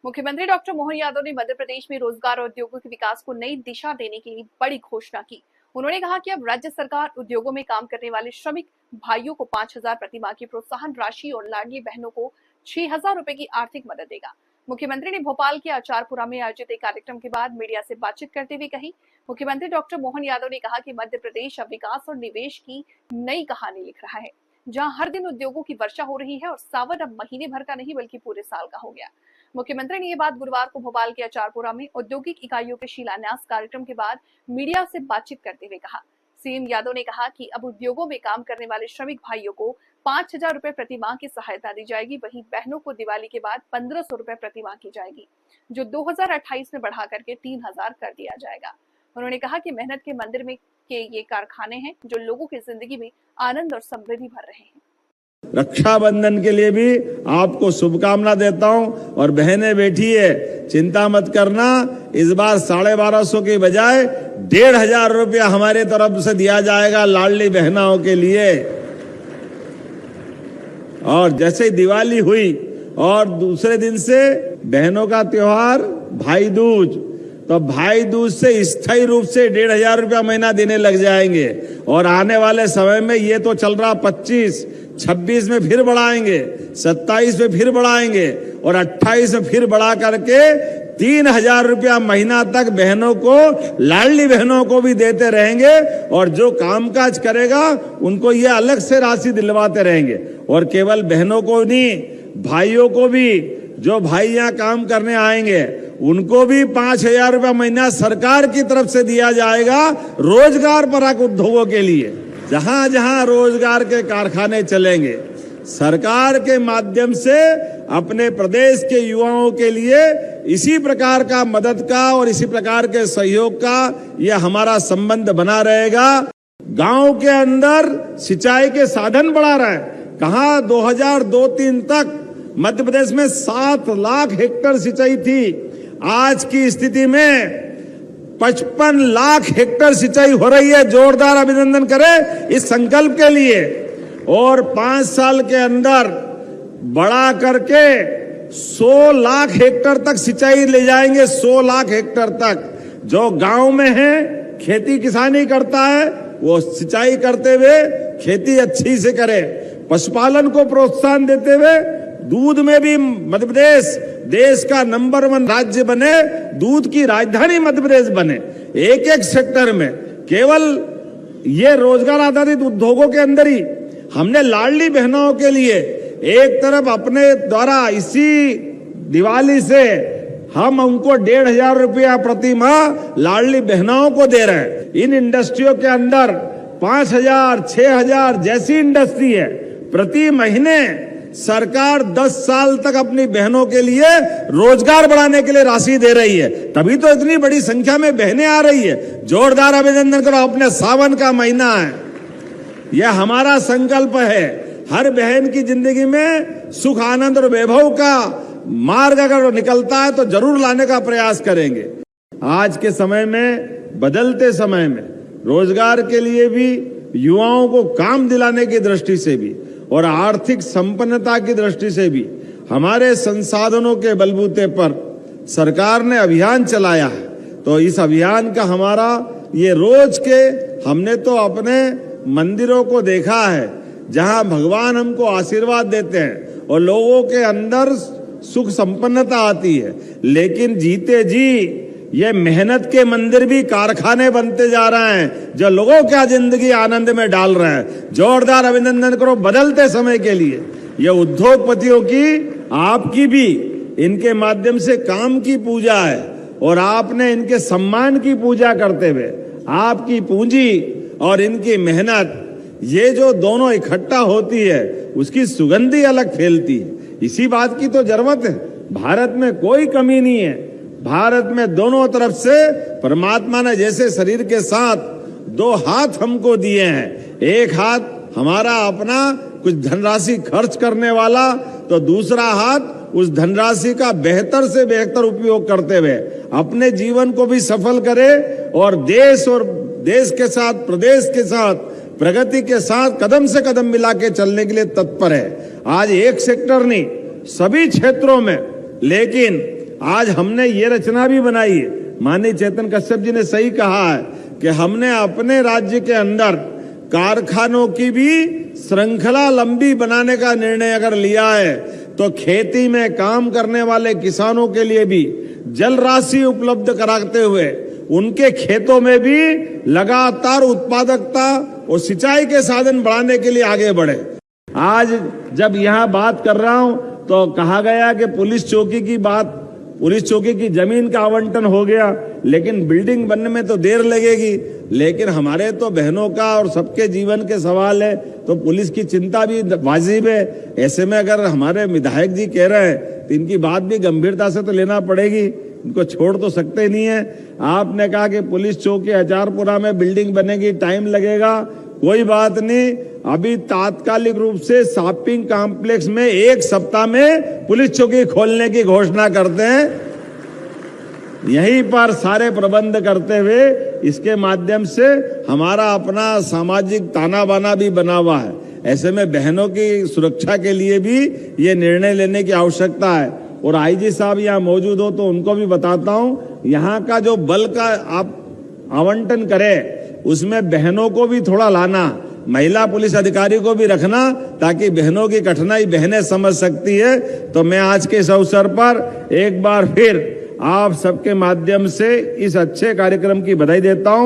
मुख्यमंत्री डॉक्टर मोहन यादव ने मध्य प्रदेश में रोजगार और उद्योगों के विकास को नई दिशा देने के लिए बड़ी घोषणा की। उन्होंने कहा कि अब राज्य सरकार उद्योगों में काम करने वाले श्रमिक भाइयों को 5,000 प्रतिमाह की प्रोत्साहन राशि और लाडली बहनों को 6,000 रुपए की आर्थिक मदद देगा। मुख्यमंत्री ने भोपाल के आचारपुरा में आयोजित एक कार्यक्रम के बाद मीडिया से बातचीत करते हुए कही, मुख्यमंत्री डॉक्टर मोहन यादव ने कहा कि मध्य प्रदेश अब विकास और निवेश की नई कहानी लिख रहा है, जहां हर दिन उद्योगों की वर्षा हो रही है और सावन अब महीने भर का नहीं बल्कि पूरे साल का हो गया। मुख्यमंत्री ने ये बात गुरुवार को भोपाल के आचारपुरा में औद्योगिक इकाइयों के शिलान्यास कार्यक्रम के बाद मीडिया से बातचीत करते हुए कहा। सीएम यादव ने कहा कि अब उद्योगों में काम करने वाले श्रमिक भाइयों को 5,000 रुपए प्रति माह की सहायता दी जाएगी। वहीं बहनों को दिवाली के बाद 1,500 रुपए प्रति माह की जाएगी, जो 2028 में बढ़ा करके 3,000 कर दिया जाएगा। उन्होंने कहा कि मेहनत के मंदिर में के ये कारखाने हैं जो लोगों की जिंदगी में आनंद और समृद्धि भर रहे हैं। रक्षाबंधन के लिए भी आपको शुभकामना देता हूं। और बहनें बैठी है, चिंता मत करना, इस बार 1250 के बजाय 1,500 रुपया हमारे तरफ से दिया जाएगा लाडली बहनाओं के लिए। और जैसे दिवाली हुई और दूसरे दिन से बहनों का त्योहार भाई दूज, तो भाई दूज से स्थायी रूप से 1,500 रुपया महीना देने लग जाएंगे। और आने वाले समय में ये तो चल रहा 25, 26 में फिर बढ़ाएंगे, 27 में फिर बढ़ाएंगे और 28 में फिर बढ़ा करके 3,000 रुपया महीना तक बहनों को, लाडली बहनों को भी देते रहेंगे। और जो कामकाज करेगा उनको ये अलग से राशि दिलवाते रहेंगे। और केवल बहनों को नहीं, भाइयों को भी, जो भाई यहाँ काम करने आएंगे उनको भी 5,000 रुपया महीना सरकार की तरफ से दिया जाएगा रोजगार परक उद्योगों के लिए। जहां जहां रोजगार के कारखाने चलेंगे, सरकार के माध्यम से अपने प्रदेश के युवाओं के लिए इसी प्रकार का मदद का और इसी प्रकार के सहयोग का यह हमारा संबंध बना रहेगा। गांव के अंदर सिंचाई के साधन बढ़ा रहा है। कहा 2002-03 तक मध्य प्रदेश में 7 लाख हेक्टेयर सिंचाई थी, आज की स्थिति में 55 लाख हेक्टेयर सिंचाई हो रही है। जोरदार अभिनंदन करें इस संकल्प के लिए। और 5 साल के अंदर बढ़ा करके 100 लाख हेक्टेयर तक सिंचाई ले जाएंगे। 100 लाख हेक्टेयर तक जो गांव में है, खेती किसानी करता है, वो सिंचाई करते हुए खेती अच्छी से करे। पशुपालन को प्रोत्साहन देते हुए दूध में भी मध्य प्रदेश देश का नंबर 1 राज्य बने, दूध की राजधानी मध्य प्रदेश बने। एक एक सेक्टर में केवल ये रोजगार आधारित उद्योगों के अंदर ही हमने लाडली बहनों के लिए एक तरफ अपने द्वारा इसी दिवाली से हम उनको 1,500 रुपया प्रति माह लाडली बहनों को दे रहे हैं। इन इंडस्ट्रियों के अंदर 5,000, 6,000 जैसी इंडस्ट्री है, प्रति महीने सरकार 10 साल तक अपनी बहनों के लिए रोजगार बढ़ाने के लिए राशि दे रही है। तभी तो इतनी बड़ी संख्या में बहनें आ रही है। जोरदार अभिनंदन करो। अपने सावन का महीना है, यह हमारा संकल्प है। हर बहन की जिंदगी में सुख, आनंद और वैभव का मार्ग अगर निकलता है तो जरूर लाने का प्रयास करेंगे। आज के समय में, बदलते समय में रोजगार के लिए भी, युवाओं को काम दिलाने की दृष्टि से भी और आर्थिक संपन्नता की दृष्टि से भी हमारे संसाधनों के बलबूते पर सरकार ने अभियान चलाया है। तो इस अभियान का हमारा ये रोज के, हमने तो अपने मंदिरों को देखा है जहां भगवान हमको आशीर्वाद देते हैं और लोगों के अंदर सुख संपन्नता आती है। लेकिन जीते जी ये मेहनत के मंदिर भी कारखाने बनते जा रहे हैं जो लोगों का जिंदगी आनंद में डाल रहे हैं। जोरदार अभिनंदन करो बदलते समय के लिए। ये उद्योगपतियों की, आपकी भी इनके माध्यम से काम की पूजा है और आपने इनके सम्मान की पूजा करते हुए आपकी पूंजी और इनकी मेहनत, ये जो दोनों इकट्ठा होती है उसकी सुगंधी अलग फैलती है। इसी बात की तो जरूरत है। भारत में कोई कमी नहीं है। भारत में दोनों तरफ से परमात्मा ने जैसे शरीर के साथ 2 हाथ हमको दिए हैं, एक हाथ हमारा अपना कुछ धनराशि खर्च करने वाला, तो दूसरा हाथ उस धनराशि का बेहतर से बेहतर उपयोग करते हुए अपने जीवन को भी सफल करे और देश के साथ, प्रदेश के साथ, प्रगति के साथ कदम से कदम मिला के चलने के लिए तत्पर है। आज एक सेक्टर नहीं, सभी क्षेत्रों में, लेकिन आज हमने ये रचना भी बनाई है। माननीय चेतन कश्यप जी ने सही कहा है कि हमने अपने राज्य के अंदर कारखानों की भी श्रृंखला लंबी बनाने का निर्णय अगर लिया है तो खेती में काम करने वाले किसानों के लिए भी जल राशि उपलब्ध कराते हुए उनके खेतों में भी लगातार उत्पादकता और सिंचाई के साधन बढ़ाने के लिए आगे बढ़े। आज जब यहाँ बात कर रहा हूं तो कहा गया कि पुलिस चौकी की जमीन का आवंटन हो गया, लेकिन बिल्डिंग बनने में तो देर लगेगी। लेकिन हमारे तो बहनों का और सबके जीवन के सवाल है, तो पुलिस की चिंता भी वाजिब है। ऐसे में अगर हमारे विधायक जी कह रहे हैं तो इनकी बात भी गंभीरता से तो लेना पड़ेगी, इनको छोड़ तो सकते नहीं है। आपने कहा कि पुलिस चौकी हजारपुरा में बिल्डिंग बनेगी, टाइम लगेगा, कोई बात नहीं। अभी तात्कालिक रूप से शॉपिंग कॉम्प्लेक्स में 1 सप्ताह में पुलिस चौकी खोलने की घोषणा करते हैं। यहीं पर सारे प्रबंध करते हुए इसके माध्यम से हमारा अपना सामाजिक ताना बाना भी बना हुआ है। ऐसे में बहनों की सुरक्षा के लिए भी ये निर्णय लेने की आवश्यकता है। और आईजी साहब यहाँ मौजूद हो तो उनको भी बताता हूँ, यहाँ का जो बल का आप आवंटन करें उसमें बहनों को भी थोड़ा लाना, महिला पुलिस अधिकारी को भी रखना, ताकि बहनों की कठिनाई बहनें समझ सकती है। तो मैं आज के इस अवसर पर एक बार फिर आप सबके माध्यम से इस अच्छे कार्यक्रम की बधाई देता हूं।